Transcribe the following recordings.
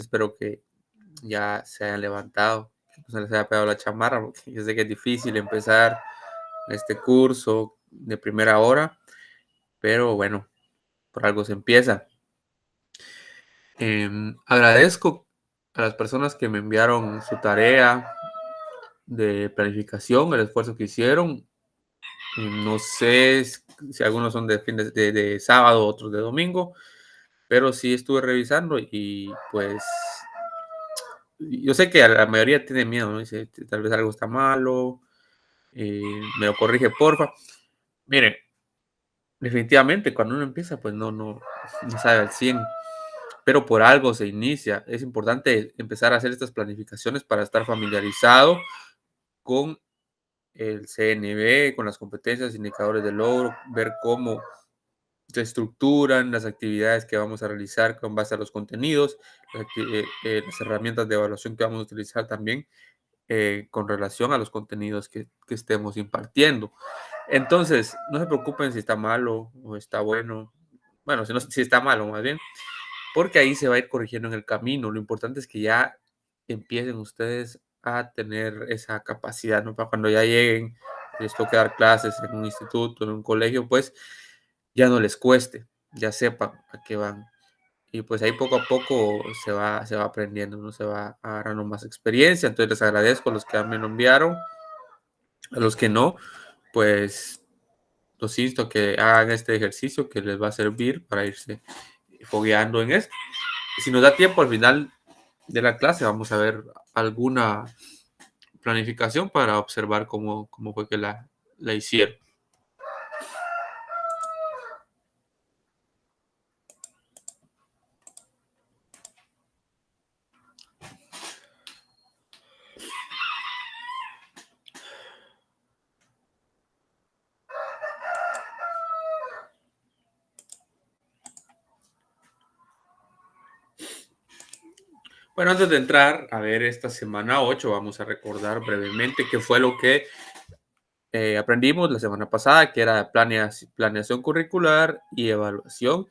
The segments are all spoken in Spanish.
Espero que ya se hayan levantado, que no se les haya pegado la chamarra, porque yo sé que es difícil empezar este curso de primera hora, pero bueno, por algo se empieza. Agradezco a las personas que me enviaron su tarea de planificación, el esfuerzo que hicieron. No sé si algunos son de fin de sábado, otros de domingo, pero sí estuve revisando y pues yo sé que a la mayoría tiene miedo, ¿no? Dice, tal vez algo está malo, me lo corrige, porfa. Mire, definitivamente cuando uno empieza, pues no sabe al 100, pero por algo se inicia. Es importante empezar a hacer estas planificaciones para estar familiarizado con el CNB, con las competencias, indicadores de logro, ver cómo se estructuran las actividades que vamos a realizar con base a los contenidos, las herramientas de evaluación que vamos a utilizar también con relación a los contenidos que estemos impartiendo. Entonces, no se preocupen si está malo o está bueno. Bueno, si está malo más bien, porque ahí se va a ir corrigiendo en el camino. Lo importante es que ya empiecen ustedes a tener esa capacidad, ¿no? Para cuando ya lleguen, les toque dar clases en un instituto, en un colegio, pues ya no les cueste, ya sepan a qué van. Y pues ahí poco a poco se va aprendiendo, ¿no? Se va agarrando más experiencia. Entonces les agradezco a los que me lo enviaron, a los que no, pues los insto a que hagan este ejercicio que les va a servir para irse fogueando en esto. Y si nos da tiempo al final de la clase, vamos a ver alguna planificación para observar cómo fue que la hicieron. Bueno, antes de entrar a ver esta semana 8, vamos a recordar brevemente qué fue lo que aprendimos la semana pasada, que era planeación curricular y evaluación.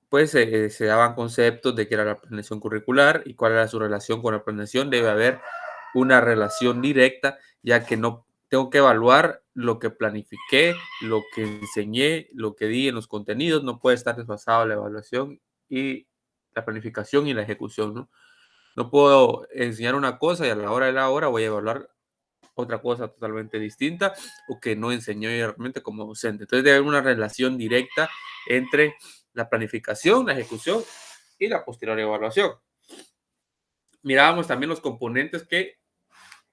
Pues se daban conceptos de qué era la planeación curricular y cuál era su relación con la planeación. Debe haber una relación directa, ya que no tengo que evaluar lo que planifiqué, lo que enseñé, lo que di en los contenidos. No puede estar desfasado la evaluación y la planificación y la ejecución, ¿no? No puedo enseñar una cosa y a la hora de la hora voy a evaluar otra cosa totalmente distinta o que no enseñó realmente como docente. Entonces debe haber una relación directa entre la planificación, la ejecución y la posterior evaluación. Mirábamos también los componentes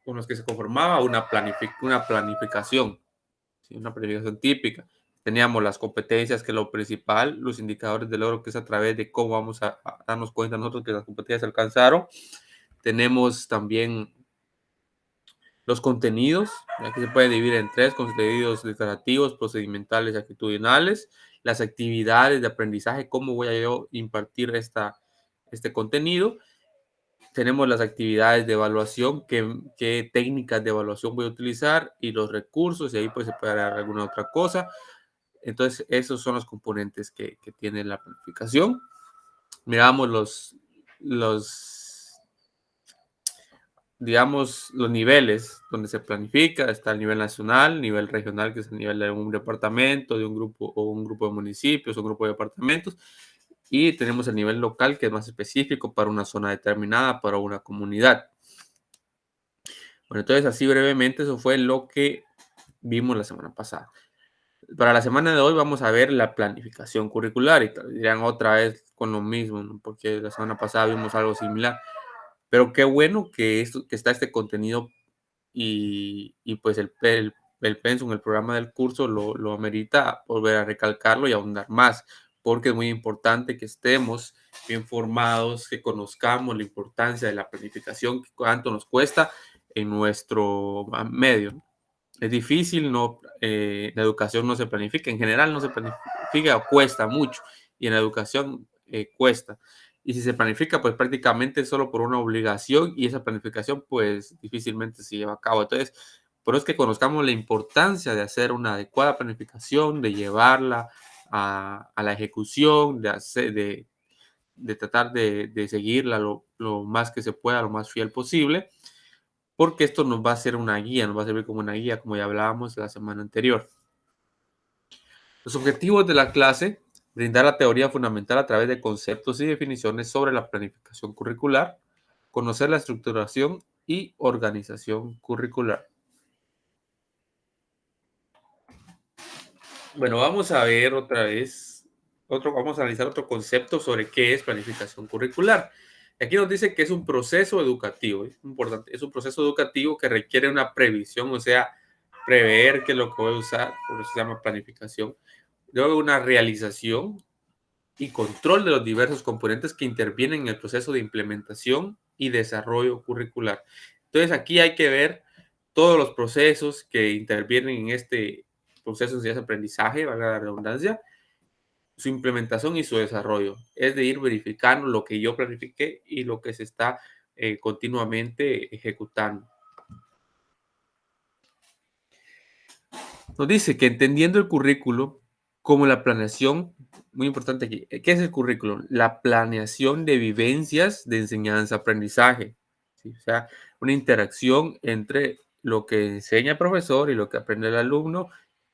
con los que se conformaba una planificación, ¿sí? Una planificación típica. Teníamos las competencias, que es lo principal, los indicadores de logro, que es a través de cómo vamos a darnos cuenta nosotros que las competencias se alcanzaron. Tenemos también los contenidos, aquí se puede dividir en tres: contenidos declarativos, procedimentales y actitudinales. Las actividades de aprendizaje, cómo voy a yo impartir este contenido. Tenemos las actividades de evaluación, qué técnicas de evaluación voy a utilizar, y los recursos, y ahí pues se puede dar alguna otra cosa. Entonces, esos son los componentes que tiene la planificación. Miramos los digamos, los niveles donde se planifica. Está el nivel nacional, nivel regional, que es el nivel de un departamento, de un grupo o un grupo de municipios, un grupo de departamentos. Y tenemos el nivel local, que es más específico para una zona determinada, para una comunidad. Bueno, entonces así brevemente eso fue lo que vimos la semana pasada. Para la semana de hoy vamos a ver la planificación curricular y dirán otra vez con lo mismo, ¿no? Porque la semana pasada vimos algo similar. Pero qué bueno que está este contenido y pues el pensum, el programa del curso lo amerita volver a recalcarlo y ahondar más, porque es muy importante que estemos bien formados, que conozcamos la importancia de la planificación, cuánto nos cuesta en nuestro medio, ¿no? Es difícil, no, la educación no se planifica, en general no se planifica, cuesta mucho, y en la educación cuesta. Y si se planifica, pues prácticamente solo por una obligación, y esa planificación pues difícilmente se lleva a cabo. Entonces, por eso es que conozcamos la importancia de hacer una adecuada planificación, de llevarla a la ejecución, tratar de seguirla lo más que se pueda, lo más fiel posible, porque esto nos va a ser una guía, nos va a servir como una guía, como ya hablábamos la semana anterior. Los objetivos de la clase: brindar la teoría fundamental a través de conceptos y definiciones sobre la planificación curricular, conocer la estructuración y organización curricular. Bueno, vamos a ver otra vez, vamos a analizar otro concepto sobre qué es planificación curricular. Aquí nos dice que es un proceso educativo, es importante, es un proceso educativo que requiere una previsión, o sea, prever qué es lo que voy a usar, por eso se llama planificación. Luego una realización y control de los diversos componentes que intervienen en el proceso de implementación y desarrollo curricular. Entonces aquí hay que ver todos los procesos que intervienen en este proceso de aprendizaje, valga la redundancia, su implementación y su desarrollo. Es de ir verificando lo que yo planifiqué y lo que se está continuamente ejecutando. Nos dice que entendiendo el currículo como la planeación, muy importante aquí, ¿qué es el currículo? La planeación de vivencias de enseñanza-aprendizaje, ¿sí? O sea, una interacción entre lo que enseña el profesor y lo que aprende el alumno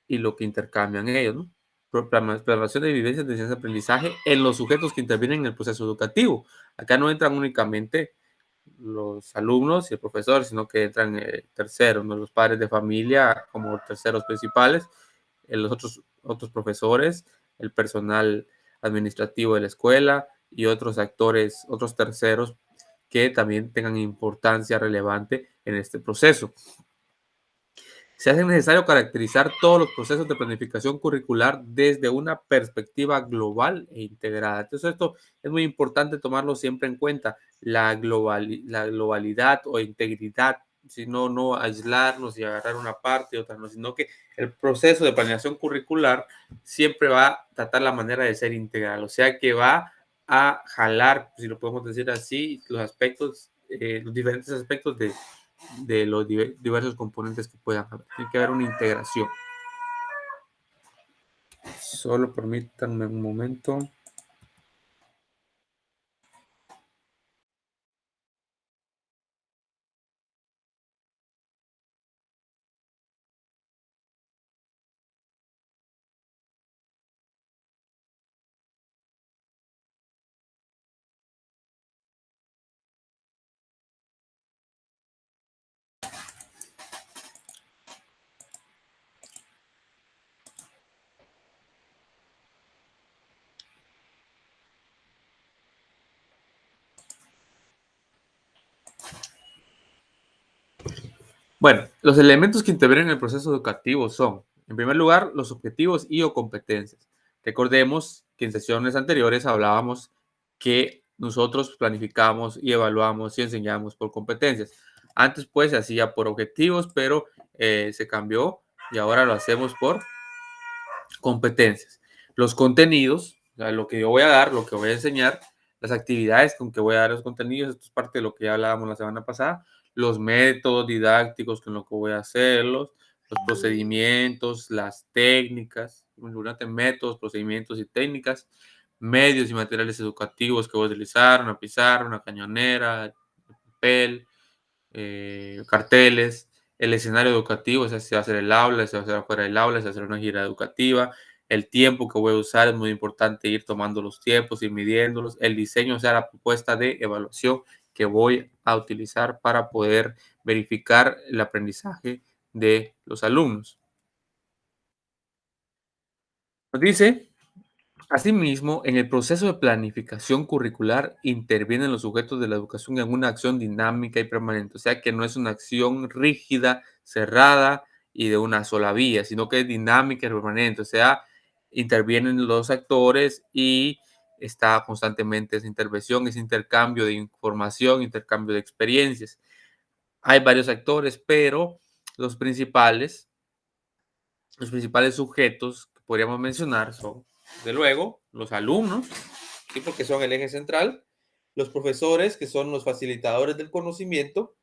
y lo que intercambian ellos, ¿no? Planeación de vivencias de enseñanza-aprendizaje en los sujetos que intervienen en el proceso educativo. Acá no entran únicamente los alumnos y el profesor, sino que entran terceros, ¿no? Los padres de familia como terceros principales, los otros profesores, el personal administrativo de la escuela y otros actores, otros terceros que también tengan importancia relevante en este proceso. Se hace necesario caracterizar todos los procesos de planificación curricular desde una perspectiva global e integrada. Entonces, esto es muy importante tomarlo siempre en cuenta, la globalidad o integridad, sino no aislarnos y agarrar una parte y otra no, sino que el proceso de planeación curricular siempre va a tratar la manera de ser integral, o sea que va a jalar, si lo podemos decir así, los aspectos, los diferentes aspectos de los diversos componentes que puedan haber. Tiene que haber una integración. Solo permítanme un momento. Bueno, los elementos que intervienen en el proceso educativo son, en primer lugar, los objetivos y o competencias. Recordemos que en sesiones anteriores hablábamos que nosotros planificamos y evaluamos y enseñamos por competencias. Antes pues se hacía por objetivos, pero se cambió y ahora lo hacemos por competencias. Los contenidos, o sea, lo que yo voy a dar, lo que voy a enseñar, las actividades con que voy a dar los contenidos, esto es parte de lo que ya hablábamos la semana pasada, los métodos didácticos con lo que voy a hacerlos, los procedimientos, las técnicas, métodos, procedimientos y técnicas, medios y materiales educativos que voy a utilizar, una pizarra, una cañonera, papel, carteles, el escenario educativo, o sea, si va a hacer el aula, si va a hacer afuera del aula, si va a hacer una gira educativa, el tiempo que voy a usar, es muy importante ir tomando los tiempos y midiéndolos, el diseño, o sea, la propuesta de evaluación que voy a utilizar para poder verificar el aprendizaje de los alumnos. Nos dice: asimismo, en el proceso de planificación curricular intervienen los sujetos de la educación en una acción dinámica y permanente, o sea que no es una acción rígida, cerrada y de una sola vía, sino que es dinámica y permanente, o sea, intervienen los actores y está constantemente esa intervención, ese intercambio de información, intercambio de experiencias. Hay varios actores, pero los principales los principales sujetos que podríamos mencionar son, de luego, los alumnos, ¿sí? Porque son el eje central, los profesores, que son los facilitadores del conocimiento,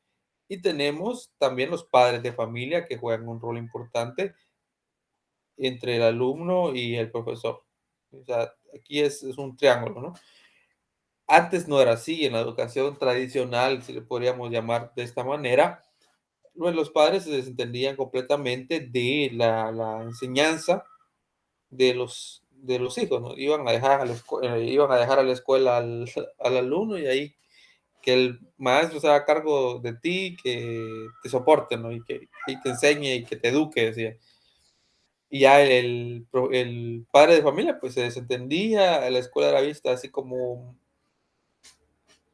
y tenemos también los padres de familia, que juegan un rol importante entre el alumno y el profesor. O sea, aquí es un triángulo, ¿no? Antes no era así, en la educación tradicional, si le podríamos llamar de esta manera, pues los padres se desentendían completamente de la enseñanza de los hijos, ¿no? Iban a dejar a la escuela al alumno y ahí que el maestro se haga cargo de ti, que te soporte, ¿no? Y te enseñe y que te eduque, decía. Y ya el padre de familia, pues se desentendía, la escuela era vista así como,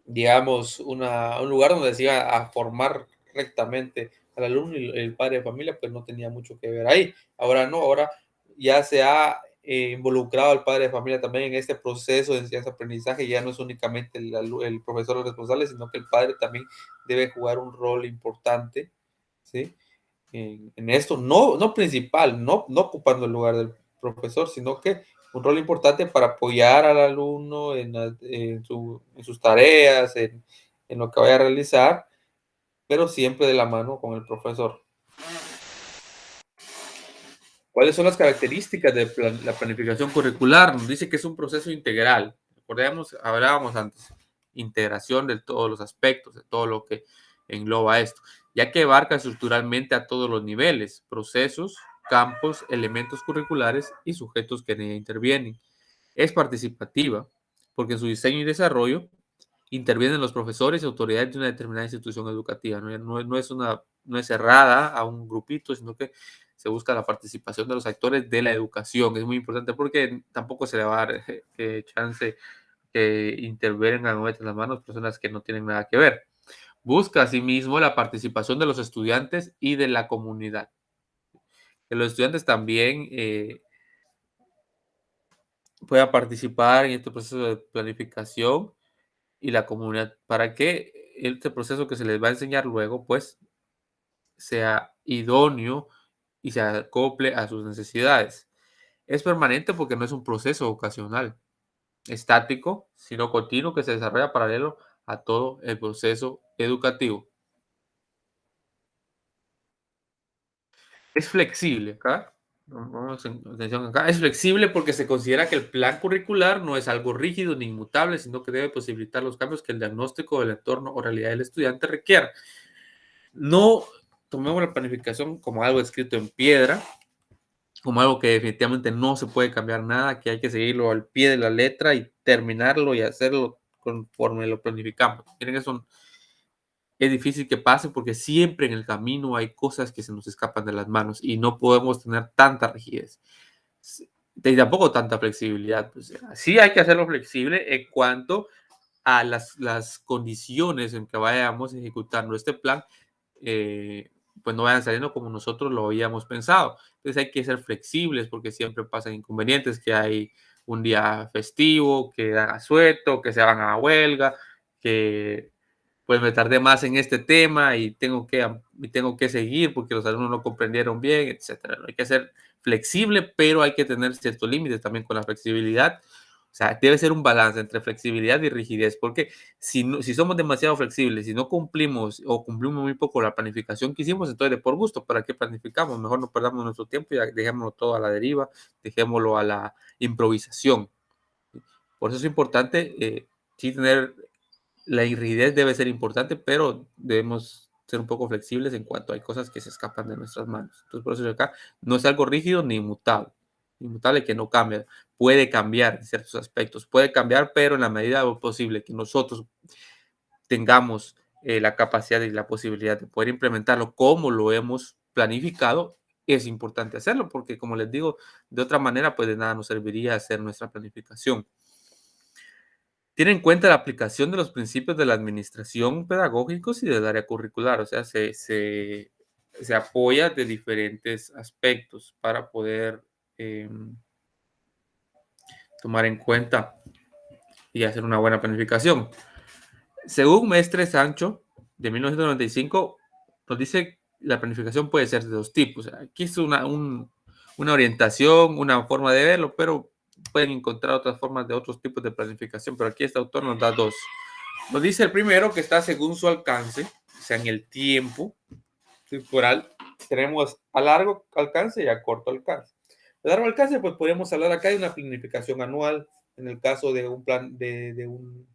digamos, un lugar donde se iba a formar rectamente al alumno y el padre de familia, pues no tenía mucho que ver ahí. Ahora no, ahora ya se ha involucrado al padre de familia también en este proceso de enseñanza-aprendizaje, ya no es únicamente el profesor el responsable, sino que el padre también debe jugar un rol importante, ¿sí? En esto, no principal, no ocupando el lugar del profesor, sino que un rol importante para apoyar al alumno en sus tareas, en lo que vaya a realizar, pero siempre de la mano con el profesor. ¿Cuáles son las características de la planificación curricular? Nos dice que es un proceso integral. Recordemos, hablábamos antes, integración de todos los aspectos, de todo lo que engloba esto, ya que abarca estructuralmente a todos los niveles, procesos, campos, elementos curriculares y sujetos que en ella intervienen. Es participativa, porque en su diseño y desarrollo intervienen los profesores y autoridades de una determinada institución educativa. No es cerrada a un grupito, sino que se busca la participación de los actores de la educación. Es muy importante porque tampoco se le va a dar chance que intervengan o metan las manos personas que no tienen nada que ver. Busca asimismo la participación de los estudiantes y de la comunidad. Que los estudiantes también puedan participar en este proceso de planificación y la comunidad para que este proceso que se les va a enseñar luego, pues, sea idóneo y se acople a sus necesidades. Es permanente porque no es un proceso ocasional, estático, sino continuo que se desarrolla paralelo a todo el proceso educativo. Es flexible, acá, vamos atención acá, es flexible porque se considera que el plan curricular no es algo rígido ni inmutable, sino que debe posibilitar los cambios que el diagnóstico del entorno o realidad del estudiante requiera. No tomemos la planificación como algo escrito en piedra, como algo que definitivamente no se puede cambiar nada, que hay que seguirlo al pie de la letra y terminarlo y hacerlo conforme lo planificamos. Miren, eso es difícil que pase porque siempre en el camino hay cosas que se nos escapan de las manos y no podemos tener tanta rigidez. Y tampoco tanta flexibilidad. Pues, sí hay que hacerlo flexible en cuanto a las condiciones en que vayamos ejecutando este plan, pues no vayan saliendo como nosotros lo habíamos pensado. Entonces hay que ser flexibles porque siempre pasan inconvenientes, que hay un día festivo, que dan asueto, que se van a huelga, que pues me tardé más en este tema y tengo que seguir porque los alumnos no comprendieron bien, etcétera. Hay que ser flexible, pero hay que tener ciertos límites también con la flexibilidad. O sea, debe ser un balance entre flexibilidad y rigidez, porque si somos demasiado flexibles, si no cumplimos o cumplimos muy poco la planificación que hicimos, entonces de por gusto, ¿para qué planificamos? Mejor no perdamos nuestro tiempo y dejémoslo todo a la deriva, dejémoslo a la improvisación. Por eso es importante sí tener la rigidez debe ser importante, pero debemos ser un poco flexibles en cuanto hay cosas que se escapan de nuestras manos. Entonces, por eso acá no es algo rígido ni inmutable. Inmutable que no cambia. Puede cambiar en ciertos aspectos. Puede cambiar, pero en la medida de lo posible que nosotros tengamos la capacidad y la posibilidad de poder implementarlo como lo hemos planificado, es importante hacerlo, porque como les digo, de otra manera, pues de nada nos serviría hacer nuestra planificación. Tiene en cuenta la aplicación de los principios de la administración pedagógicos y del área curricular, o sea, se apoya de diferentes aspectos para poder tomar en cuenta y hacer una buena planificación. Según Mestre Sancho, de 1995, nos dice la planificación puede ser de dos tipos. Aquí es una orientación, una forma de verlo, pero pueden encontrar otras formas de otros tipos de planificación, pero aquí este autor nos da dos. Nos dice el primero que está según su alcance, o sea, en el tiempo temporal, tenemos a largo alcance y a corto alcance. A largo alcance, pues podemos hablar acá de una planificación anual, en el caso de un plan, de un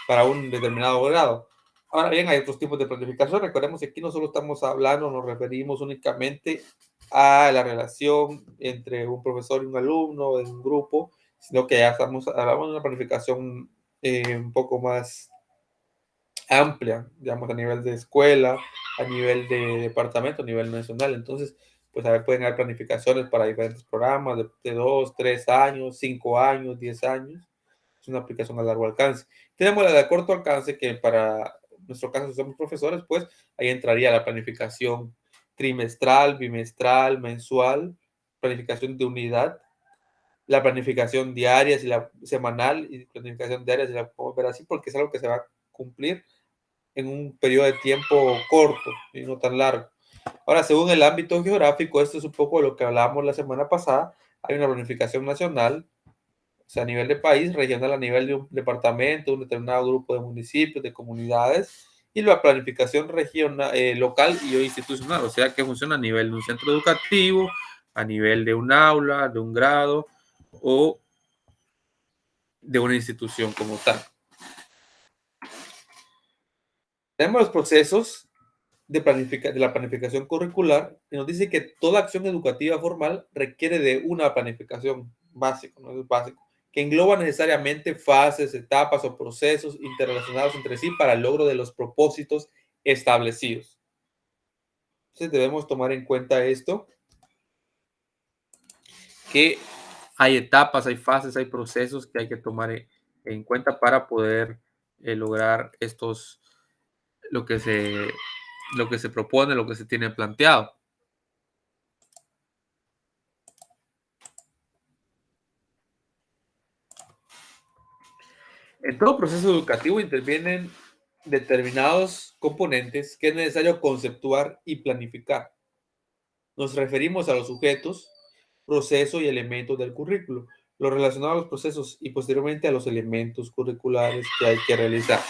para un determinado grado. Ahora bien, hay otros tipos de planificación. Recordemos que aquí no solo estamos hablando, nos referimos únicamente a la relación entre un profesor y un alumno en un grupo, sino que ya hablamos de una planificación un poco más amplia, digamos, a nivel de escuela, a nivel de departamento, a nivel nacional. Entonces, pues a ver, pueden haber planificaciones para diferentes programas de 2, 3 años, 5 años, 10 años. Es una aplicación a largo alcance. Tenemos la de corto alcance, que para nuestro caso, si somos profesores, pues ahí entraría la planificación trimestral, bimestral, mensual, planificación de unidad, la planificación diaria, si la semanal y planificación diaria, si la podemos ver así, porque es algo que se va a cumplir en un periodo de tiempo corto y no tan largo. Ahora, según el ámbito geográfico, esto es un poco de lo que hablábamos la semana pasada, hay una planificación nacional, o sea, a nivel de país, regional a nivel de un departamento, un determinado grupo de municipios, de comunidades, y la planificación regional, local y institucional, o sea, que funciona a nivel de un centro educativo, a nivel de un aula, de un grado o de una institución como tal. Tenemos los procesos de la planificación curricular y nos dice que toda acción educativa formal requiere de una planificación básica, ¿no? Es básico, que engloba necesariamente fases, etapas o procesos interrelacionados entre sí para el logro de los propósitos establecidos. Entonces debemos tomar en cuenta esto, que hay etapas, hay fases, hay procesos que hay que tomar en cuenta para poder lograr estos, lo que se, lo que se propone, lo que se tiene planteado. En todo proceso educativo intervienen determinados componentes que es necesario conceptuar y planificar. Nos referimos a los sujetos, proceso y elementos del currículo, lo relacionado a los procesos y posteriormente a los elementos curriculares que hay que realizar.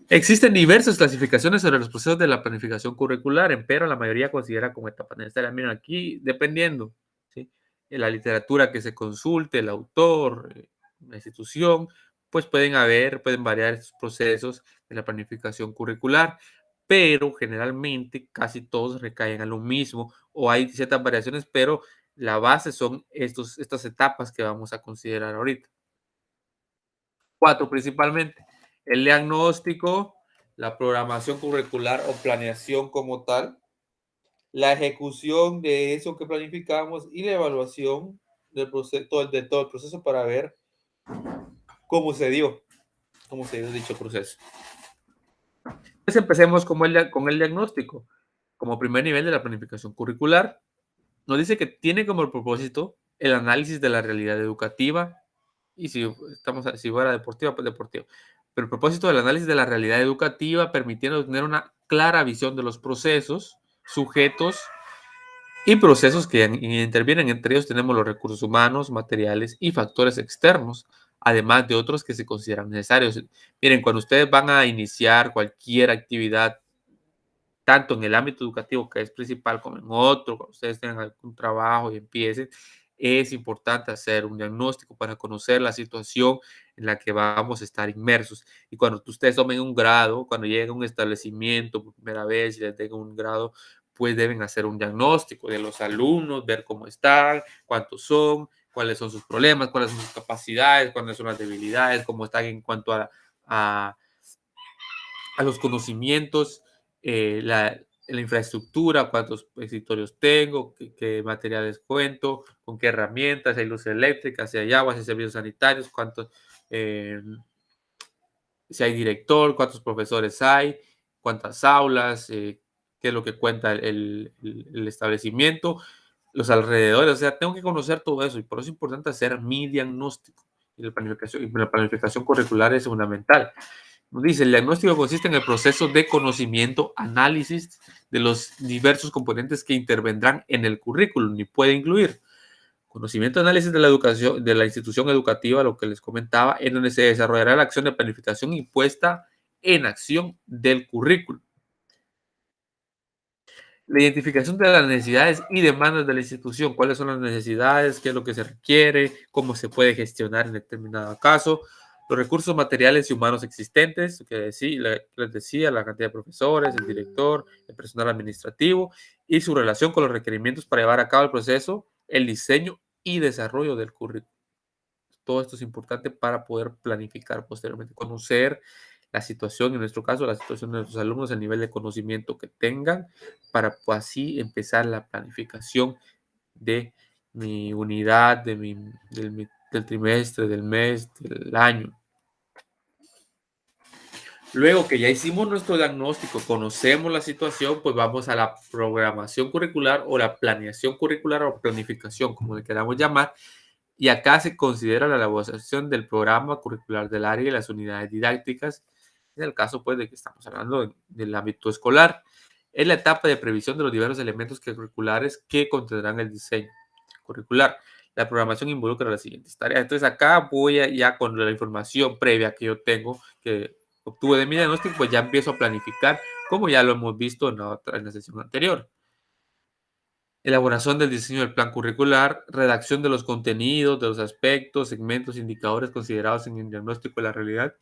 Existen diversas clasificaciones sobre los procesos de la planificación curricular, pero la mayoría considera como etapas necesarias. Miren, aquí dependiendo, ¿sí?, de la literatura que se consulte, el autor, la institución, pues pueden variar estos procesos de la planificación curricular, pero generalmente casi todos recaen a lo mismo o hay ciertas variaciones, pero la base son estas etapas que vamos a considerar ahorita. 4 principalmente: el diagnóstico, la programación curricular o planeación como tal, la ejecución de eso que planificamos y la evaluación del proceso, de todo el proceso para ver cómo se dio, dicho proceso. Pues empecemos con el diagnóstico. Como primer nivel de la planificación curricular, nos dice que tiene como propósito el análisis de la realidad educativa. Y si fuera deportiva, pues deportiva. Pero el propósito del análisis de la realidad educativa, permitiendo tener una clara visión de los procesos, sujetos y procesos que intervienen. Entre ellos tenemos los recursos humanos, materiales y factores externos, además de otros que se consideran necesarios. Miren, cuando ustedes van a iniciar cualquier actividad, tanto en el ámbito educativo, que es principal, como en otro, cuando ustedes tengan algún trabajo y empiecen, es importante hacer un diagnóstico para conocer la situación en la que vamos a estar inmersos. Y cuando ustedes tomen un grado, cuando lleguen a un establecimiento por primera vez y les den un grado, pues deben hacer un diagnóstico de los alumnos, ver cómo están, cuántos son, cuáles son sus problemas, cuáles son sus capacidades, cuáles son las debilidades, cómo están en cuanto a a los conocimientos, la infraestructura, cuántos escritorios tengo, qué materiales cuento, con qué herramientas, si hay luz eléctrica, si hay agua, si hay servicios sanitarios, eh, si hay director, cuántos profesores hay, cuántas aulas, qué es lo que cuenta el establecimiento, los alrededores. O sea, tengo que conocer todo eso y por eso es importante hacer mi diagnóstico. Y la planificación curricular es fundamental. Nos dice: el diagnóstico consiste en el proceso de conocimiento, análisis de los diversos componentes que intervendrán en el currículum y puede incluir conocimiento, análisis de la educación, de la institución educativa, lo que les comentaba, en donde se desarrollará la acción de planificación y puesta en acción del currículum. La identificación de las necesidades y demandas de la institución, cuáles son las necesidades, qué es lo que se requiere, cómo se puede gestionar en determinado caso. Los recursos materiales y humanos existentes, que les decía, la cantidad de profesores, el director, el personal administrativo y su relación con los requerimientos para llevar a cabo el proceso, el diseño y desarrollo del currículo. Todo esto es importante para poder planificar posteriormente, conocer la situación, en nuestro caso, la situación de nuestros alumnos, el nivel de conocimiento que tengan, para pues, así empezar la planificación de mi unidad, del trimestre, del mes, del año. Luego que ya hicimos nuestro diagnóstico, conocemos la situación, pues vamos a la programación curricular o la planeación curricular o planificación, como le queramos llamar, y acá se considera la elaboración del programa curricular del área y las unidades didácticas, en el caso pues de que estamos hablando del ámbito escolar. Es la etapa de previsión de los diversos elementos curriculares que contendrán el diseño curricular. La programación involucra las siguientes tareas. Entonces acá voy ya con la información previa que yo tengo, que obtuve de mi diagnóstico, pues ya empiezo a planificar, como ya lo hemos visto en la sesión anterior. Elaboración del diseño del plan curricular, redacción de los contenidos, de los aspectos, segmentos, indicadores considerados en el diagnóstico de la realidad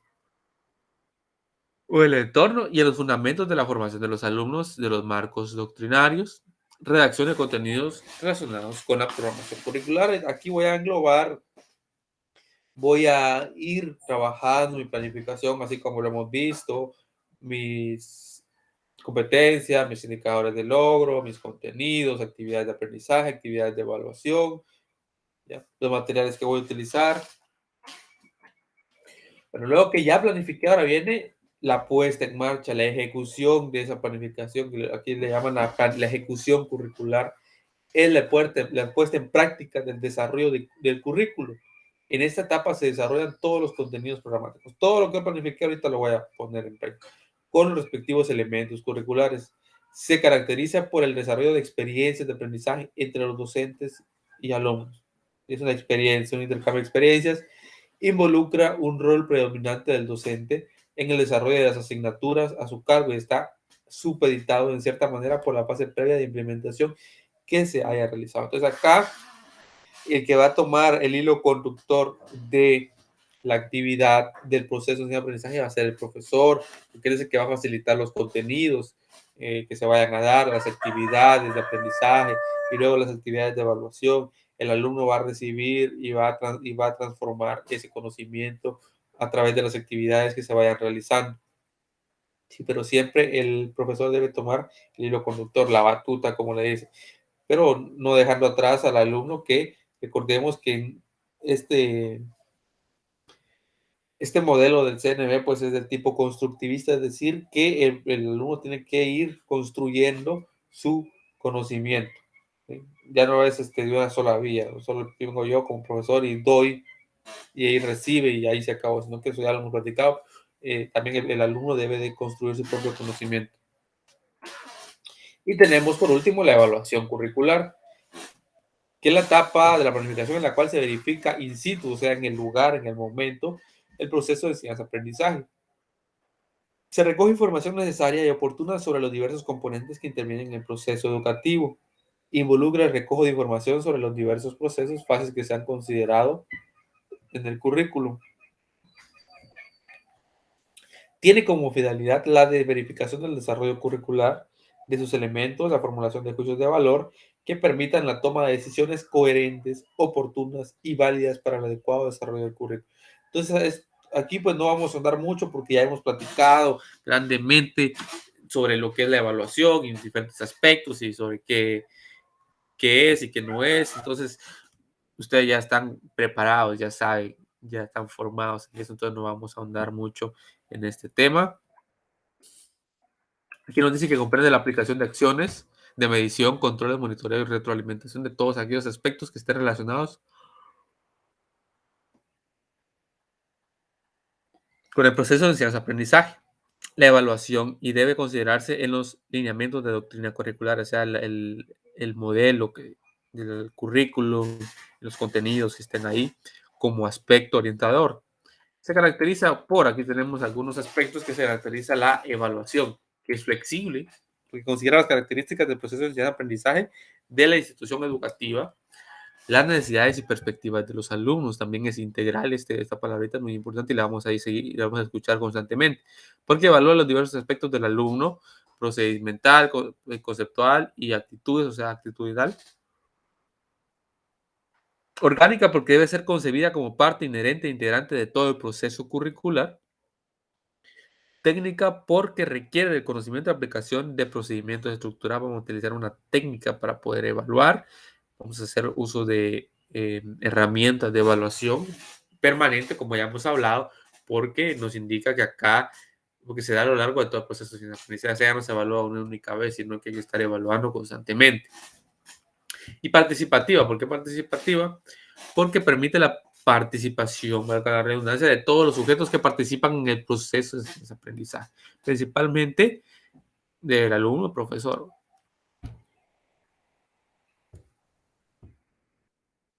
o el entorno y en los fundamentos de la formación de los alumnos, de los marcos doctrinarios, redacción de contenidos relacionados con la programación curricular. Aquí voy a englobar, voy a ir trabajando mi planificación, así como lo hemos visto, mis competencias, mis indicadores de logro, mis contenidos, actividades de aprendizaje, actividades de evaluación, ¿ya? Los materiales que voy a utilizar. Pero luego que ya planifiqué, ahora viene la puesta en marcha, la ejecución de esa planificación, que aquí le llaman la ejecución curricular, es la puesta en práctica del desarrollo del currículo. En esta etapa se desarrollan todos los contenidos programáticos. Todo lo que planifiqué ahorita lo voy a poner en práctica con los respectivos elementos curriculares. Se caracteriza por el desarrollo de experiencias de aprendizaje entre los docentes y alumnos. Es una experiencia, un intercambio de experiencias. Involucra un rol predominante del docente en el desarrollo de las asignaturas a su cargo y está supeditado en cierta manera por la fase previa de implementación que se haya realizado. Entonces acá el que va a tomar el hilo conductor de la actividad del proceso de aprendizaje va a ser el profesor, que es el que va a facilitar los contenidos que se vayan a dar, las actividades de aprendizaje y luego las actividades de evaluación. El alumno va a recibir y va a transformar ese conocimiento a través de las actividades que se vayan realizando. Sí, pero siempre el profesor debe tomar el hilo conductor, la batuta, como le dice, pero no dejando atrás al alumno, que recordemos que este, este modelo del CNV pues es del tipo constructivista, es decir, que el alumno tiene que ir construyendo su conocimiento. ¿Sí? Ya no es de una sola vía, solo vengo yo como profesor y doy y ahí recibe y ahí se acabó, sino que eso ya lo hemos platicado. También el alumno debe de construir su propio conocimiento. Y tenemos por último la evaluación curricular, que es la etapa de la planificación en la cual se verifica in situ, o sea, en el lugar, en el momento, el proceso de enseñanza-aprendizaje. Se recoge información necesaria y oportuna sobre los diversos componentes que intervienen en el proceso educativo. Involucra el recojo de información sobre los diversos procesos, fases que se han considerado en el currículum. Tiene como finalidad la de verificación del desarrollo curricular, de sus elementos, la formulación de juicios de valor que permitan la toma de decisiones coherentes, oportunas y válidas para el adecuado desarrollo del currículo. Entonces, aquí pues no vamos a andar mucho porque ya hemos platicado grandemente sobre lo que es la evaluación y diferentes aspectos y sobre qué es y qué no es. Entonces, ustedes ya están preparados, ya saben, ya están formados en eso, entonces no vamos a ahondar mucho en este tema. Aquí nos dice que comprende la aplicación de acciones de medición, control, monitoreo y retroalimentación de todos aquellos aspectos que estén relacionados con el proceso de enseñanza-aprendizaje, la evaluación y debe considerarse en los lineamientos de doctrina curricular, o sea, el modelo del currículum, los contenidos que estén ahí como aspecto orientador. Se caracteriza por, aquí tenemos algunos aspectos que se caracteriza la evaluación, que es flexible, porque considera las características del proceso de enseñanza-aprendizaje de la institución educativa, las necesidades y perspectivas de los alumnos. También es integral, esta palabrita es muy importante y la vamos a seguir, la vamos a escuchar constantemente, porque evalúa los diversos aspectos del alumno, procedimental, conceptual y actitudes, o sea, actitudinal. Orgánica, porque debe ser concebida como parte inherente e integrante de todo el proceso curricular. Técnica, porque requiere el conocimiento de aplicación de procedimientos estructurados. Vamos a utilizar una técnica para poder evaluar. Vamos a hacer uso de herramientas de evaluación permanente, como ya hemos hablado, porque nos indica que acá, porque se da a lo largo de todo el proceso sin aprendizaje, o sea, ya no se evalúa una única vez, sino que hay que estar evaluando constantemente. Y participativa, ¿por qué participativa? Porque permite la participación, valga la redundancia, de todos los sujetos que participan en el proceso de aprendizaje, principalmente del alumno, profesor.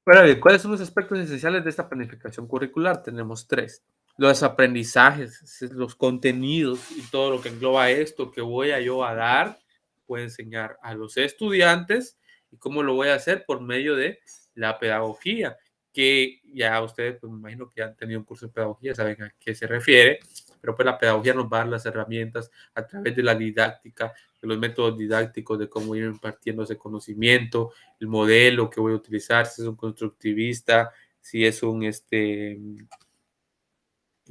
Ahora bien, ¿cuáles son los aspectos esenciales de esta planificación curricular? Tenemos tres. Los aprendizajes, los contenidos y todo lo que engloba esto que voy a yo a dar, voy a enseñar a los estudiantes y cómo lo voy a hacer por medio de la pedagogía, que ya ustedes, pues me imagino que han tenido un curso de pedagogía, saben a qué se refiere, pero pues la pedagogía nos va a dar las herramientas a través de la didáctica, de los métodos didácticos, de cómo ir impartiendo ese conocimiento, el modelo que voy a utilizar, si es un constructivista, si es un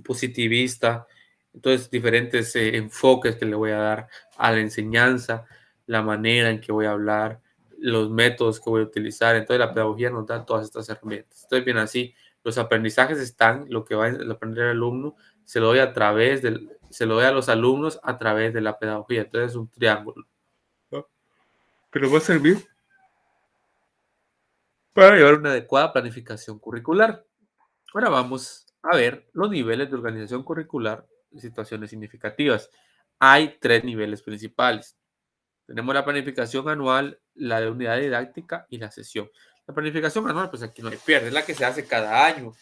positivista. Entonces, diferentes enfoques que le voy a dar a la enseñanza, la manera en que voy a hablar, los métodos que voy a utilizar. Entonces, la pedagogía nos da todas estas herramientas. Entonces, bien así, los aprendizajes están, lo que va a aprender el alumno, se lo doy a los alumnos a través de la pedagogía. Entonces, es un triángulo, ¿no?, que nos va a servir para llevar una adecuada planificación curricular. Ahora vamos a ver los niveles de organización curricular y situaciones significativas. Hay tres niveles principales. Tenemos la planificación anual, la de unidad didáctica y la sesión. La planificación anual, pues aquí no hay pierde, es la que se hace cada año.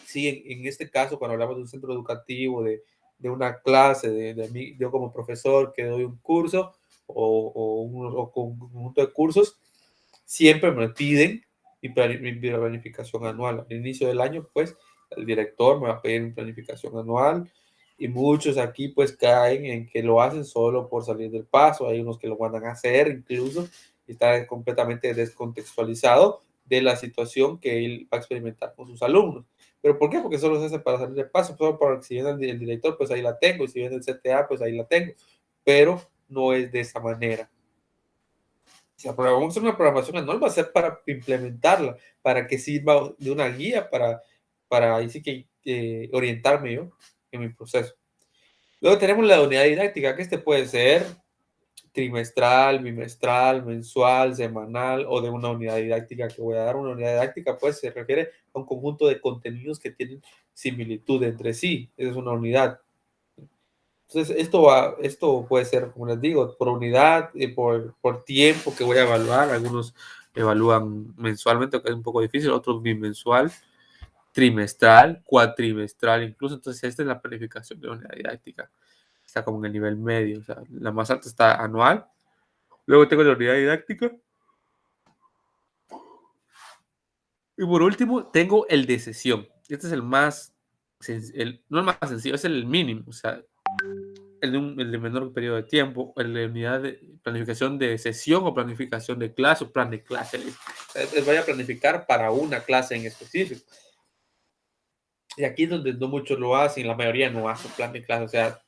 Sí, en este caso, cuando hablamos de un centro educativo, de una clase, de mí, yo como profesor que doy un curso o un conjunto de cursos, siempre me piden mi planificación anual. Al inicio del año, pues, el director me va a pedir mi planificación anual y muchos aquí, pues, caen en que lo hacen solo por salir del paso. Hay unos que lo van a hacer incluso y está completamente descontextualizado de la situación que él va a experimentar con sus alumnos. ¿Pero por qué? Porque solo se hace para salir del paso, solo para que si viene el director, pues ahí la tengo, y si viene el CTA, pues ahí la tengo, pero no es de esa manera. Si vamos a hacer una programación anual, va a ser para implementarla, para que sirva de una guía para ahí sí que orientarme yo en mi proceso. Luego tenemos la unidad didáctica, que este puede ser trimestral, bimestral, mensual, semanal o de una unidad didáctica que voy a dar. Una unidad didáctica pues se refiere a un conjunto de contenidos que tienen similitud entre sí. Esa es una unidad. Entonces, esto puede ser, como les digo, por unidad, por tiempo que voy a evaluar. Algunos evalúan mensualmente, que es un poco difícil, otros bimensual, trimestral, cuatrimestral, incluso. Entonces, esta es la planificación de la unidad didáctica. Está como en el nivel medio, o sea, la más alta está anual. Luego tengo la unidad didáctica. Y por último, tengo el de sesión. Este es el más, no el más sencillo, es el mínimo, o sea, el de menor periodo de tiempo, el de unidad de planificación de sesión o planificación de clase o plan de clase. Les voy a planificar para una clase en específico. Y aquí es donde no muchos lo hacen, la mayoría no hace plan de clase, o sea,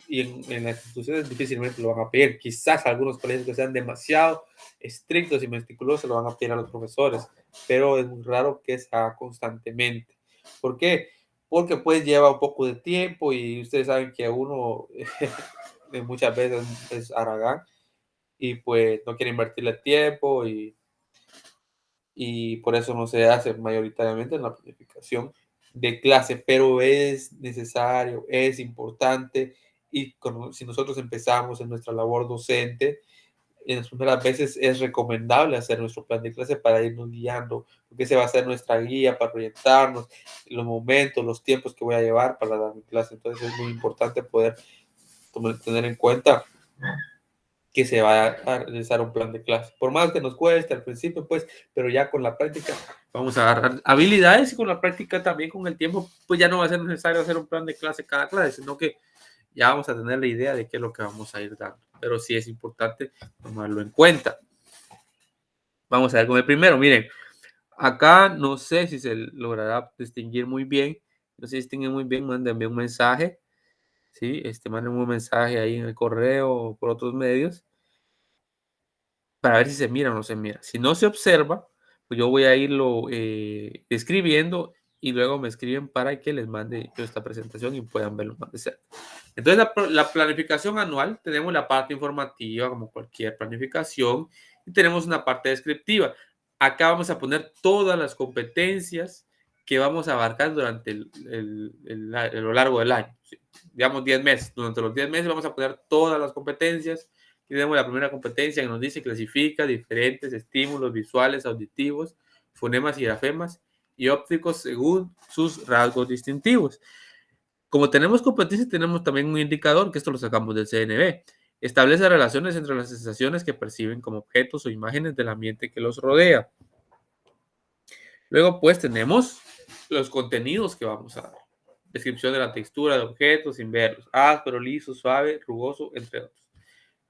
y en las instituciones difícilmente lo van a pedir. Quizás algunos colegios que sean demasiado estrictos y meticulosos lo van a pedir a los profesores, pero es muy raro que sea constantemente. ¿Por qué? Porque pues lleva un poco de tiempo y ustedes saben que uno muchas veces es haragán y pues no quiere invertirle tiempo y por eso no se hace mayoritariamente en la planificación de clase, pero es necesario, es importante y si nosotros empezamos en nuestra labor docente, en las primeras veces es recomendable hacer nuestro plan de clase para irnos guiando, porque ese va a ser nuestra guía para orientarnos, los momentos, los tiempos que voy a llevar para dar mi clase. Entonces es muy importante poder tener en cuenta que se va a realizar un plan de clase. Por más que nos cueste al principio, pues, pero ya con la práctica vamos a agarrar habilidades y con la práctica también con el tiempo, pues ya no va a ser necesario hacer un plan de clase cada clase, sino que ya vamos a tener la idea de qué es lo que vamos a ir dando. Pero sí es importante tomarlo en cuenta. Vamos a ver con el primero. Miren, acá no sé si se logrará distinguir muy bien. No se distingue muy bien, mándenme un mensaje. ¿Sí? Mándenme un mensaje ahí en el correo o por otros medios para ver si se mira o no se mira. Si no se observa, pues yo voy a irlo escribiendo y luego me escriben para que les mande yo esta presentación y puedan verlo más de cerca. Entonces, la planificación anual, tenemos la parte informativa como cualquier planificación y tenemos una parte descriptiva. Acá vamos a poner todas las competencias que vamos a abarcar durante a lo largo del año. ¿Sí? Digamos 10 meses. Durante los 10 meses vamos a poner todas las competencias. Aquí tenemos la primera competencia que nos dice clasifica diferentes estímulos visuales, auditivos, fonemas y grafemas y ópticos según sus rasgos distintivos. Como tenemos competencia, tenemos también un indicador, que esto lo sacamos del CNV. Establece relaciones entre las sensaciones que perciben como objetos o imágenes del ambiente que los rodea. Luego, pues, tenemos los contenidos que vamos a dar. Descripción de la textura de objetos sin verlos. Áspero, liso, suave, rugoso, entre otros.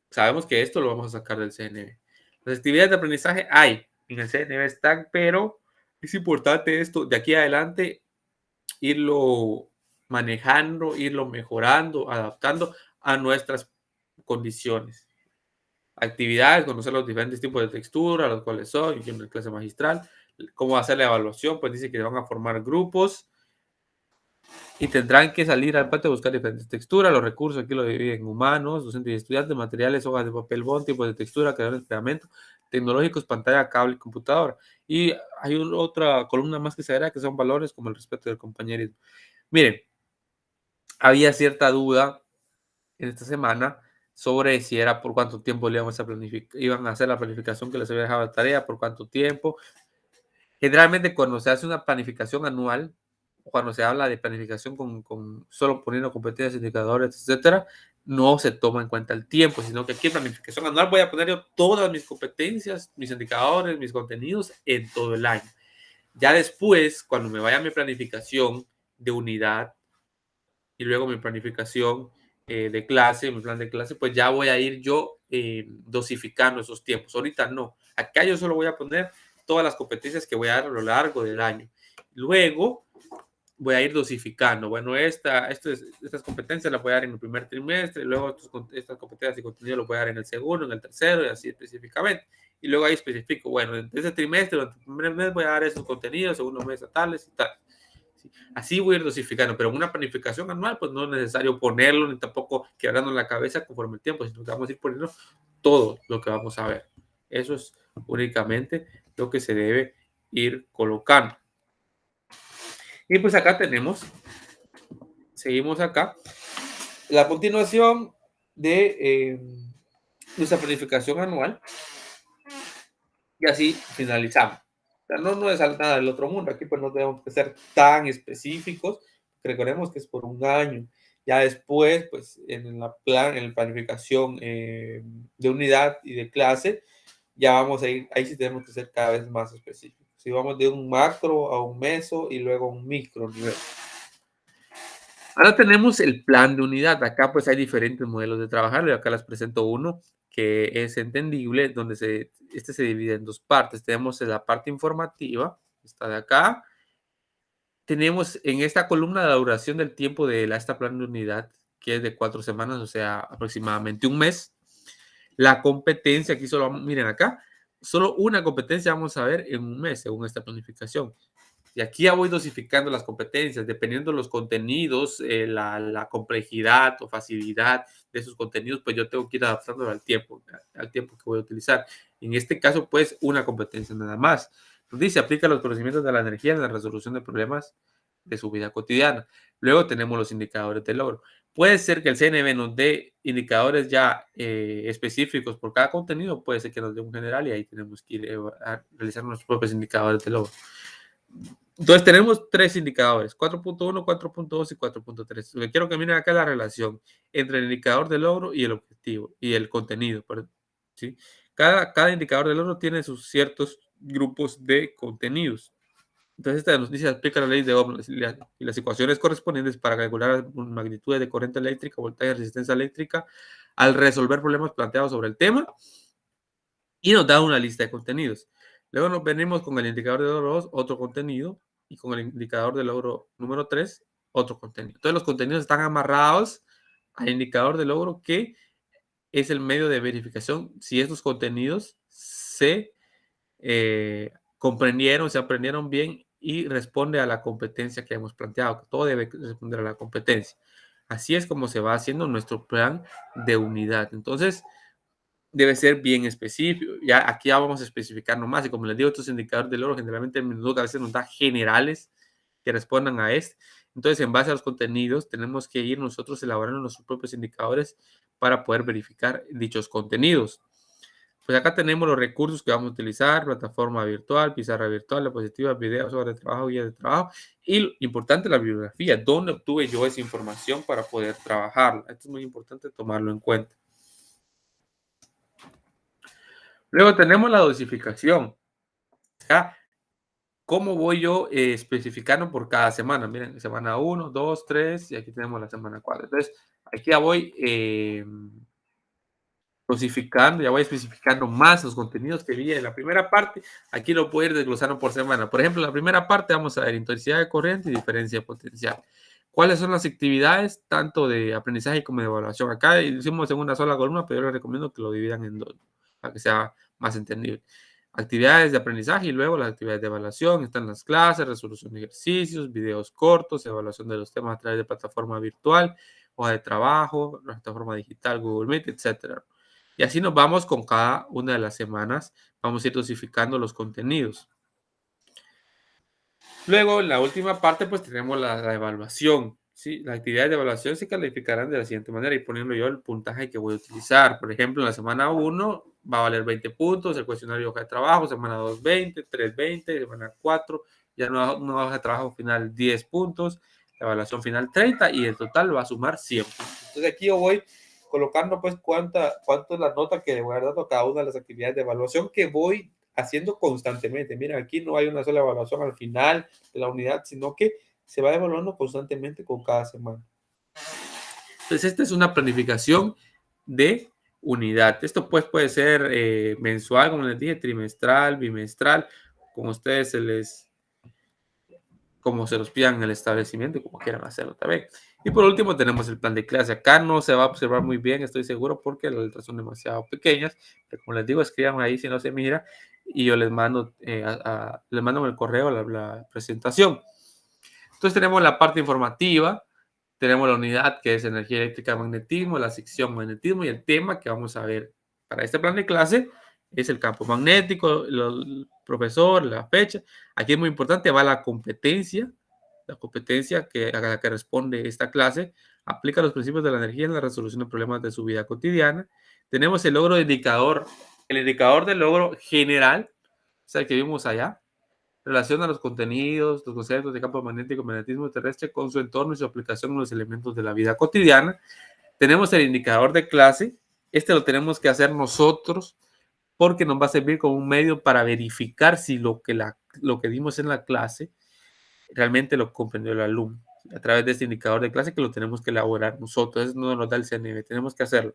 Sabemos que esto lo vamos a sacar del CNV. Las actividades de aprendizaje hay. En el CNV están, pero es importante esto, de aquí adelante, irlo manejando, irlo mejorando, adaptando a nuestras condiciones. Actividades, conocer los diferentes tipos de textura, los cuales son, y en la clase magistral, cómo hacer la evaluación, pues dice que van a formar grupos y tendrán que salir al patio a buscar diferentes texturas. Los recursos aquí lo dividen en humanos, docentes y estudiantes, materiales, hojas de papel bond, tipos de textura, creadores de pegamento, tecnológicos, pantalla, cable y computadora. Y hay otra columna más que se verá que son valores como el respeto del compañerismo. Miren, había cierta duda en esta semana sobre si era por cuánto tiempo le iban a hacer la planificación que les había dejado de tarea, por cuánto tiempo. Generalmente cuando se hace una planificación anual, cuando se habla de planificación con solo poniendo competencias, indicadores, etcétera, no se toma en cuenta el tiempo, sino que aquí en planificación anual voy a poner yo todas mis competencias, mis indicadores, mis contenidos en todo el año. Ya después, cuando me vaya a mi planificación de unidad, y luego mi planificación de clase, mi plan de clase, pues ya voy a ir yo dosificando esos tiempos. Ahorita no. Acá yo solo voy a poner todas las competencias que voy a dar a lo largo del año. Luego voy a ir dosificando. Bueno, estas competencias las voy a dar en el primer trimestre, y luego estas competencias y contenido las voy a dar en el segundo, en el tercero, y así específicamente. Y luego ahí especifico, bueno, en ese trimestre, durante el primer mes voy a dar esos contenidos, segundo mes a tales y tal. Así voy a ir dosificando, pero en una planificación anual, pues no es necesario ponerlo ni tampoco quebrarnos la cabeza conforme el tiempo, sino que vamos a ir poniendo todo lo que vamos a ver. Eso es únicamente lo que se debe ir colocando. Y pues acá seguimos acá, la continuación de nuestra planificación anual y así finalizamos. O sea, no es nada del otro mundo. Aquí pues no tenemos que ser tan específicos. Recordemos que es por un año. Ya después, pues en la planificación de unidad y de clase, ya vamos a ir, ahí sí tenemos que ser cada vez más específicos. Si vamos de un macro a un meso y luego a un micro nivel. Ahora tenemos el plan de unidad. Acá pues hay diferentes modelos de trabajar. Y acá les presento uno que es entendible, donde se divide en dos partes. Tenemos la parte informativa, está de acá. Tenemos en esta columna la duración del tiempo de esta plan de unidad, que es de 4 semanas, o sea, aproximadamente un mes. La competencia, aquí solo, miren acá, solo una competencia vamos a ver en un mes, según esta planificación. Y aquí ya voy dosificando las competencias, dependiendo de los contenidos, la complejidad o facilidad de esos contenidos, pues yo tengo que ir adaptándolo al tiempo que voy a utilizar. En este caso, pues, una competencia nada más. Nos dice, aplica los conocimientos de la energía en la resolución de problemas de su vida cotidiana. Luego tenemos los indicadores de logro. Puede ser que el CNV nos dé indicadores ya específicos por cada contenido, puede ser que nos dé un general y ahí tenemos que ir a realizar nuestros propios indicadores de logro. Entonces tenemos tres indicadores, 4.1, 4.2 y 4.3. Lo que quiero que miren acá es la relación entre el indicador de logro y el objetivo y el contenido, ¿sí? Cada indicador del logro tiene sus ciertos grupos de contenidos. Entonces, esta noticia explica la ley de Ohm y las ecuaciones correspondientes para calcular magnitudes de corriente eléctrica, voltaje y resistencia eléctrica al resolver problemas planteados sobre el tema y nos da una lista de contenidos. Luego nos venimos con el indicador de logro 2, otro contenido, y con el indicador de logro número 3, otro contenido. Entonces, los contenidos están amarrados al indicador de logro que es el medio de verificación si estos contenidos se comprendieron, se aprendieron bien y responde a la competencia que hemos planteado. Todo debe responder a la competencia. Así es como se va haciendo nuestro plan de unidad. Entonces, debe ser bien específico. Ya aquí ya vamos a especificar nomás. Y como les digo, estos indicadores del oro generalmente a veces nos da generales que respondan a este. Entonces, en base a los contenidos, tenemos que ir nosotros elaborando nuestros propios indicadores para poder verificar dichos contenidos. Pues acá tenemos los recursos que vamos a utilizar: plataforma virtual, pizarra virtual, diapositivas, videos, hojas de trabajo, guías de trabajo y lo importante, la bibliografía. ¿Dónde obtuve yo esa información para poder trabajarla? Esto es muy importante tomarlo en cuenta. Luego tenemos la dosificación. ¿Ya? ¿Cómo voy yo especificando por cada semana? Miren, semana 1, 2, 3 y aquí tenemos la semana 4. Entonces, aquí ya voy dosificando, ya voy especificando más los contenidos que vi en la primera parte. Aquí lo puedo ir desglosando por semana. Por ejemplo, en la primera parte vamos a ver intensidad de corriente y diferencia potencial. ¿Cuáles son las actividades tanto de aprendizaje como de evaluación? Acá hicimos en una sola columna, pero yo les recomiendo que lo dividan en dos, para que sea más entendible. Actividades de aprendizaje y luego las actividades de evaluación. Están las clases, resolución de ejercicios, videos cortos, evaluación de los temas a través de plataforma virtual, hoja de trabajo, plataforma digital, Google Meet, etcétera. Y así nos vamos con cada una de las semanas. Vamos a ir dosificando los contenidos. Luego, en la última parte, pues tenemos la evaluación. ¿Sí? Las actividades de evaluación se calificarán de la siguiente manera y poniendo yo el puntaje que voy a utilizar. Por ejemplo, en la semana 1 va a valer 20 puntos, el cuestionario hoja de trabajo, semana 2, 20, 3, 20, semana 4, ya una hoja de trabajo final 10 puntos, la evaluación final 30 y el total va a sumar 100 puntos. Entonces aquí yo voy colocando pues cuánto es la nota que le voy a dar a cada una de las actividades de evaluación que voy haciendo constantemente. Mira, aquí no hay una sola evaluación al final de la unidad, sino que se va evaluando constantemente con cada semana. Entonces, esta es una planificación de unidad. Esto pues puede ser mensual, como les dije, trimestral, bimestral, como ustedes como se los pidan en el establecimiento y como quieran hacerlo también. Y por último tenemos el plan de clase. Acá no se va a observar muy bien, estoy seguro, porque las letras son demasiado pequeñas. Pero como les digo, escriban ahí si no se mira y yo les mando, les mando en el correo la presentación. Entonces tenemos la parte informativa, tenemos la unidad que es energía eléctrica, magnetismo, la sección magnetismo y el tema que vamos a ver para este plan de clase es el campo magnético, el profesor, la fecha. Aquí es muy importante, va la competencia a la que responde esta clase, aplica los principios de la energía en la resolución de problemas de su vida cotidiana. Tenemos el logro de indicador, el indicador del logro general, o sea, el que vimos allá, relaciona los contenidos, los conceptos de campo magnético, magnetismo terrestre con su entorno y su aplicación en los elementos de la vida cotidiana. Tenemos el indicador de clase, este lo tenemos que hacer nosotros porque nos va a servir como un medio para verificar si lo que dimos en la clase realmente lo comprendió el alumno. A través de este indicador de clase que lo tenemos que elaborar nosotros, eso no nos da el CNV, tenemos que hacerlo.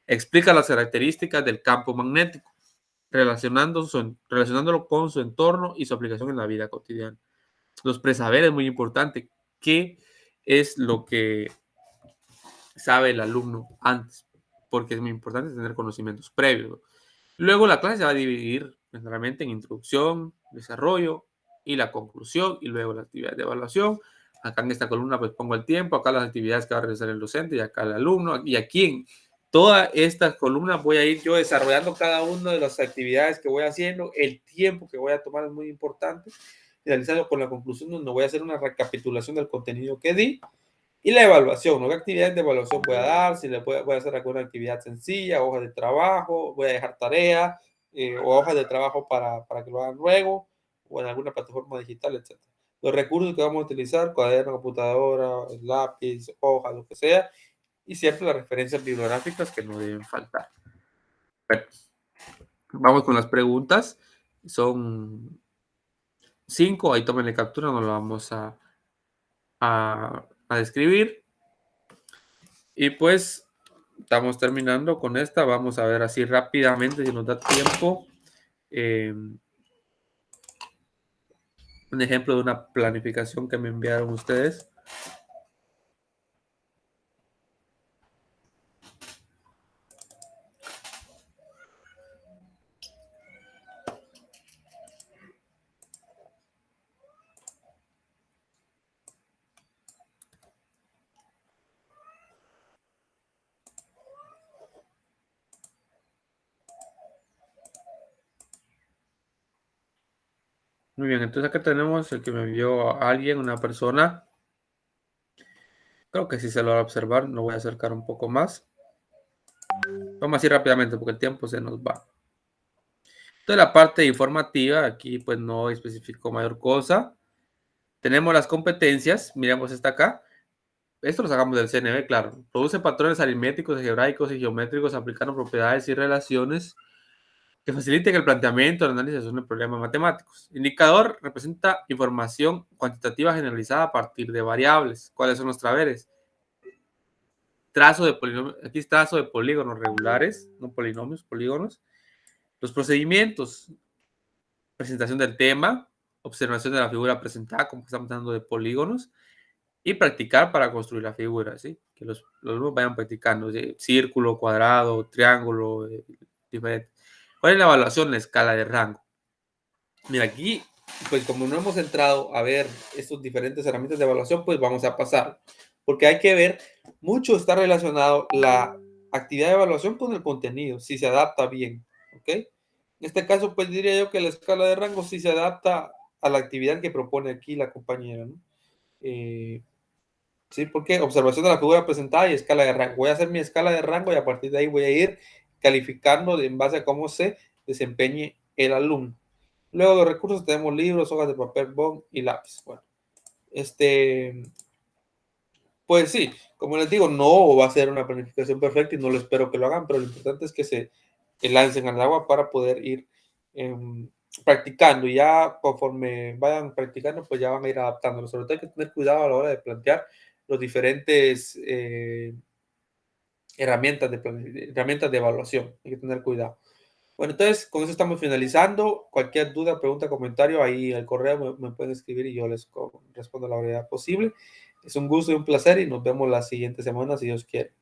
Explica las características del campo magnético, relacionándolo con su entorno y su aplicación en la vida cotidiana. Los presaberes es muy importante. ¿Qué es lo que sabe el alumno antes? Porque es muy importante tener conocimientos previos. Luego la clase se va a dividir generalmente en introducción, desarrollo y la conclusión y luego la actividad de evaluación. Acá en esta columna pues pongo el tiempo, acá las actividades que va a realizar el docente y acá el alumno. Y aquí en todas estas columnas voy a ir yo desarrollando cada una de las actividades que voy haciendo, el tiempo que voy a tomar es muy importante, finalizando con la conclusión donde voy a hacer una recapitulación del contenido que di y la evaluación, ¿no? ¿Qué actividades de evaluación voy a dar? Si voy a hacer alguna actividad sencilla, hojas de trabajo, voy a dejar tarea o hojas de trabajo para que lo hagan luego o en alguna plataforma digital, etc. Los recursos que vamos a utilizar: cuaderno, computadora, lápiz, hoja, lo que sea, y siempre las referencias bibliográficas que no deben faltar. Bueno, Vamos con las preguntas. Son 5, ahí tómenle captura, no lo vamos a describir. Y pues estamos terminando con esta. Vamos a ver así rápidamente si nos da tiempo. Un ejemplo de una planificación que me enviaron ustedes. Muy bien, entonces acá tenemos el que me envió a alguien, una persona. Creo que sí se lo va a observar, lo voy a acercar un poco más. Vamos así rápidamente porque el tiempo se nos va. Entonces la parte informativa, aquí pues no especifico mayor cosa. Tenemos las competencias, miremos esta acá. Esto lo sacamos del CNV, claro. Produce patrones aritméticos, algebraicos y geométricos aplicando propiedades y relaciones que faciliten el planteamiento, el análisis de problemas matemáticos. Indicador representa información cuantitativa generalizada a partir de variables. ¿Cuáles son los traveres? Trazo de polinomios, aquí es trazo de polígonos regulares, no polinomios, polígonos. Los procedimientos, presentación del tema, observación de la figura presentada, como estamos hablando de polígonos, y practicar para construir la figura, ¿sí? Que los alumnos vayan practicando, ¿sí? Círculo, cuadrado, triángulo, diferente. ¿Cuál es la evaluación? La escala de rango. Mira, aquí, pues como no hemos entrado a ver estos diferentes herramientas de evaluación, pues vamos a pasar, porque hay que ver, mucho está relacionado la actividad de evaluación con el contenido, si se adapta bien, ¿ok? En este caso, pues diría yo que la escala de rango sí se adapta a la actividad que propone aquí la compañera, ¿no? Sí, porque observación de la figura presentada y escala de rango. Voy a hacer mi escala de rango y a partir de ahí voy a ir calificando en base a cómo se desempeñe el alumno. Luego de recursos tenemos libros, hojas de papel, bond y lápiz. Bueno, pues sí, como les digo, no va a ser una planificación perfecta y no lo espero que lo hagan, pero lo importante es que se lancen al agua para poder ir practicando. Y ya conforme vayan practicando, pues ya van a ir adaptándolo. Sobre todo hay que tener cuidado a la hora de plantear los diferentes herramientas de evaluación. Hay que tener cuidado. Bueno, entonces con eso estamos finalizando. Cualquier duda, pregunta, comentario, ahí al correo me pueden escribir y yo les respondo a la brevedad posible. Es un gusto y un placer y nos vemos la siguiente semana si Dios quiere.